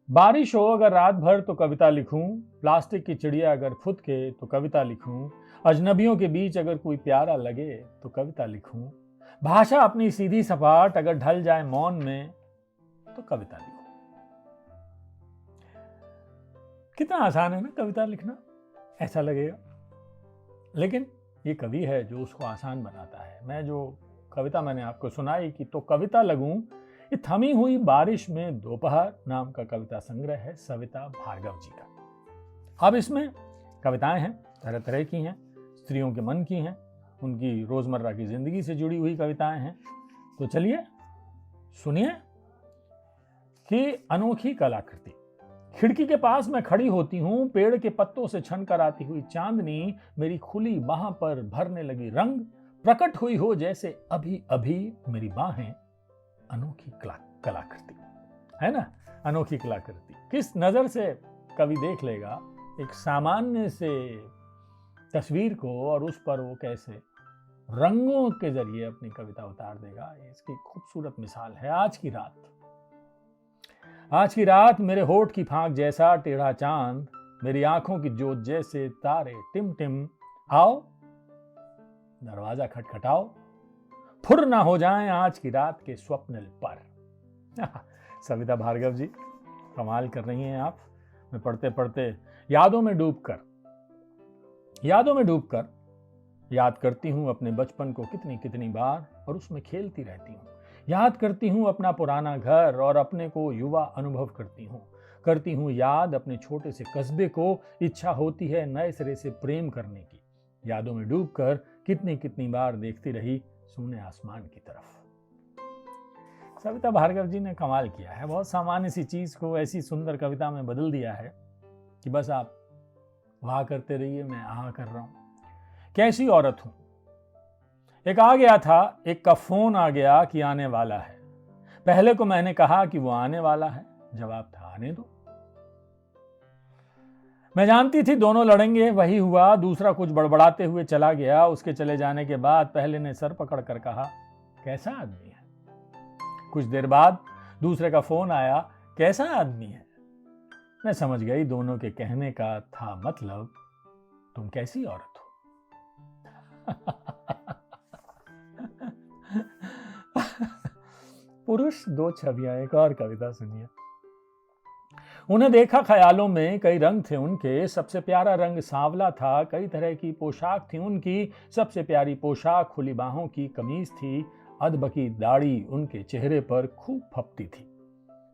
बारिश हो अगर रात भर तो कविता लिखूं, प्लास्टिक की चिड़िया अगर फुदके तो कविता लिखूं, अजनबियों के बीच अगर कोई प्यारा लगे तो कविता लिखूं, भाषा अपनी सीधी सपाट अगर ढल जाए मौन में तो कविता लिखूं। कितना आसान है ना कविता लिखना, ऐसा लगेगा, लेकिन ये कवि है जो उसको आसान बनाता है। मैं जो कविता मैंने आपको सुनाई कि तो कविता लगूं, ये थमी हुई बारिश में दोपहर नाम का कविता संग्रह है सविता भार्गव जी का। अब इसमें कविताएं हैं, तरह तरह की हैं, स्त्रियों के मन की हैं, उनकी रोजमर्रा की जिंदगी से जुड़ी हुई कविताएं हैं। तो चलिए सुनिए कि अनोखी कलाकृति। खिड़की के पास मैं खड़ी होती हूँ, पेड़ के पत्तों से छन कर आती हुई चांदनी मेरी खुली बाह पर भरने लगी रंग, प्रकट हुई हो जैसे अभी अभी मेरी बाहें। अनोखी कलाकृति है ना, अनोखी कलाकृति। किस नजर से कवि देख लेगा एक सामान्य से तस्वीर को और उस पर वो कैसे रंगों के जरिए अपनी कविता उतार देगा, इसकी खूबसूरत मिसाल है आज की रात। आज की रात मेरे होठ की फांक जैसा टेढ़ा चांद, मेरी आंखों की जोत जैसे तारे टिम टिम। आओ दरवाजा खटखटाओ, फुर ना हो जाएं आज की रात के स्वप्निल पर। सविता भार्गव जी कमाल कर रही हैं आप। मैं पढ़ते पढ़ते यादों में डूबकर याद करती हूँ अपने बचपन को कितनी कितनी बार और उसमें खेलती रहती हूँ। याद करती हूँ अपना पुराना घर और अपने को युवा अनुभव करती हूँ याद अपने छोटे से कस्बे को। इच्छा होती है नए सिरे से प्रेम करने की। यादों में डूबकर कितनी कितनी बार देखती रही सोने आसमान की तरफ। सविता भार्गव जी ने कमाल किया है, बहुत सामान्य सी चीज को ऐसी सुंदर कविता में बदल दिया है कि बस आप वाह करते रहिए, मैं आहा कर रहा हूं। कैसी औरत हूं, एक आ गया था, एक का फोन आ गया कि आने वाला है। पहले को मैंने कहा कि वो आने वाला है, जवाब था आने दो। मैं जानती थी दोनों लड़ेंगे, वही हुआ। दूसरा कुछ बड़बड़ाते हुए चला गया। उसके चले जाने के बाद पहले ने सर पकड़ कर कहा कैसा आदमी है। कुछ देर बाद दूसरे का फोन आया, कैसा आदमी है। मैं समझ गई दोनों के कहने का था मतलब तुम कैसी औरत हो। पुरुष दो छवियां। एक और कविता सुनिए। उन्हें देखा ख्यालों में, कई रंग थे उनके, सबसे प्यारा रंग सांवला था। कई तरह की पोशाक थी उनकी, सबसे प्यारी पोशाक खुली बाहों की कमीज थी। अधबकी दाढ़ी उनके चेहरे पर खूब फपती थी।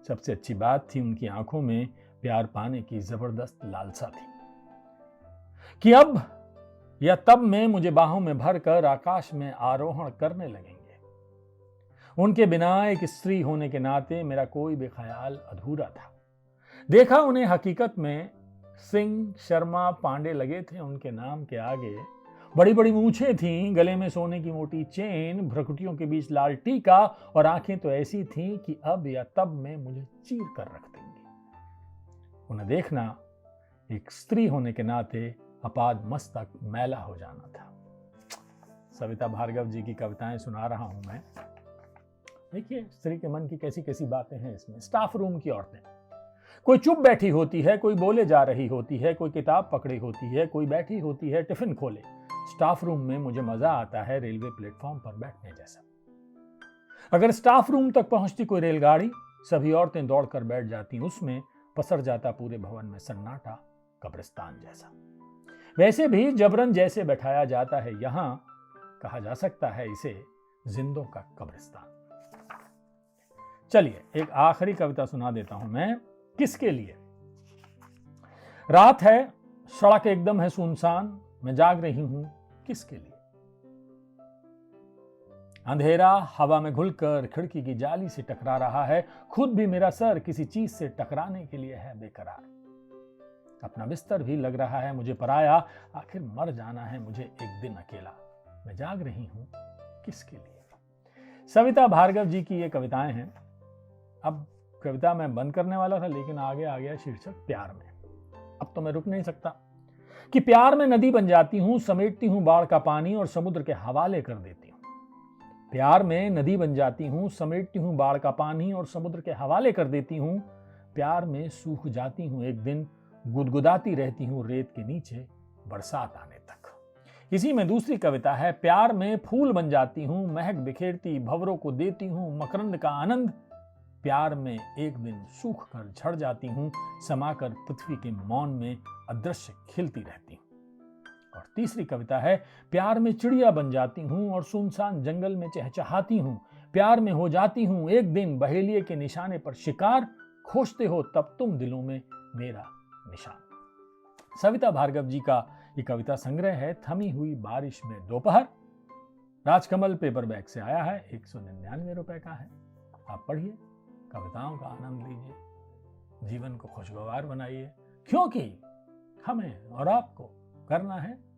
सबसे अच्छी बात थी उनकी आंखों में प्यार पाने की जबरदस्त लालसा थी कि अब या तब में मुझे बाहों में भरकर आकाश में आरोहण करने लगेंगे। उनके बिना एक स्त्री होने के नाते मेरा कोई भी ख्याल अधूरा था। देखा उन्हें हकीकत में सिंह शर्मा पांडे लगे थे उनके नाम के आगे। बड़ी बड़ी मूछें थीं, गले में सोने की मोटी चेन, भ्रुकुटियों के बीच लाल टीका और आंखें तो ऐसी थीं कि अब या तब में मुझे चीर कर रख देंगी। उन्हें देखना एक स्त्री होने के नाते अपाद मस्तक मैला हो जाना था। सविता भार्गव जी की कविताएं सुना रहा हूं मैं। देखिए स्त्री के मन की कैसी कैसी बातें हैं इसमें। स्टाफ रूम की औरतें, कोई चुप बैठी होती है, कोई बोले जा रही होती है, कोई किताब पकड़ी होती है, कोई बैठी होती है टिफिन खोले। स्टाफ रूम में मुझे मजा आता है रेलवे प्लेटफॉर्म पर बैठने जैसा। अगर स्टाफ रूम तक पहुंचती कोई रेलगाड़ी, सभी औरतें दौड़कर बैठ जाती, उसमें पसर जाता पूरे भवन में सन्नाटा, कब्रिस्तान जैसा। वैसे भी जबरन जैसे बैठाया जाता है यहां, कहा जा सकता है इसे जिंदों का कब्रिस्तान। चलिए एक आखिरी कविता सुना देता हूं मैं। किसके लिए। रात है, सड़क एकदम है सुनसान, मैं जाग रही हूं किसके लिए। अंधेरा हवा में घुलकर खिड़की की जाली से टकरा रहा है, खुद भी मेरा सर किसी चीज से टकराने के लिए है बेकरार। अपना बिस्तर भी लग रहा है मुझे पराया, आखिर मर जाना है मुझे एक दिन अकेला, मैं जाग रही हूं किसके लिए। सविता भार्गव जी की ये कविताएं हैं। अब कविता मैं बंद करने वाला था लेकिन आगे आ गया शीर्षक प्यार में। अब तो मैं रुक नहीं सकता कि प्यार में नदी बन जाती हूं, समेटती हूं बाढ़ का पानी और समुद्र के हवाले कर देती हूं। प्यार में नदी बन जाती हूं, समेटती हूं बाढ़ का पानी और समुद्र के हवाले कर देती हूं। प्यार में सूख जाती हूँ एक दिन, गुदगुदाती रहती हूँ रेत के नीचे बरसात आने तक। इसी में दूसरी कविता है, प्यार में फूल बन जाती हूँ, महक बिखेरती भंवरों को देती हूँ मकरंद का आनंद, प्यार में एक दिन सूख कर झड़ जाती हूँ, समाकर पृथ्वी के मौन में अदृश्य खिलती रहती हूँ। और तीसरी कविता है, प्यार में चिड़िया बन जाती हूँ और सुनसान जंगल में चहचहाती हूँ, प्यार में हो जाती हूँ एक दिन बहेलिए के निशाने पर शिकार, खोजते हो तब तुम दिलों में मेरा निशान। सविता भार्गव जी का ये कविता संग्रह है थमी हुई बारिश में दोपहर। राजकमल पेपरबैक से आया है, 199 रुपए का है। आप पढ़िए, कविताओं का आनंद लीजिए, जीवन को खुशगवार बनाइए, क्योंकि हमें और आपको करना है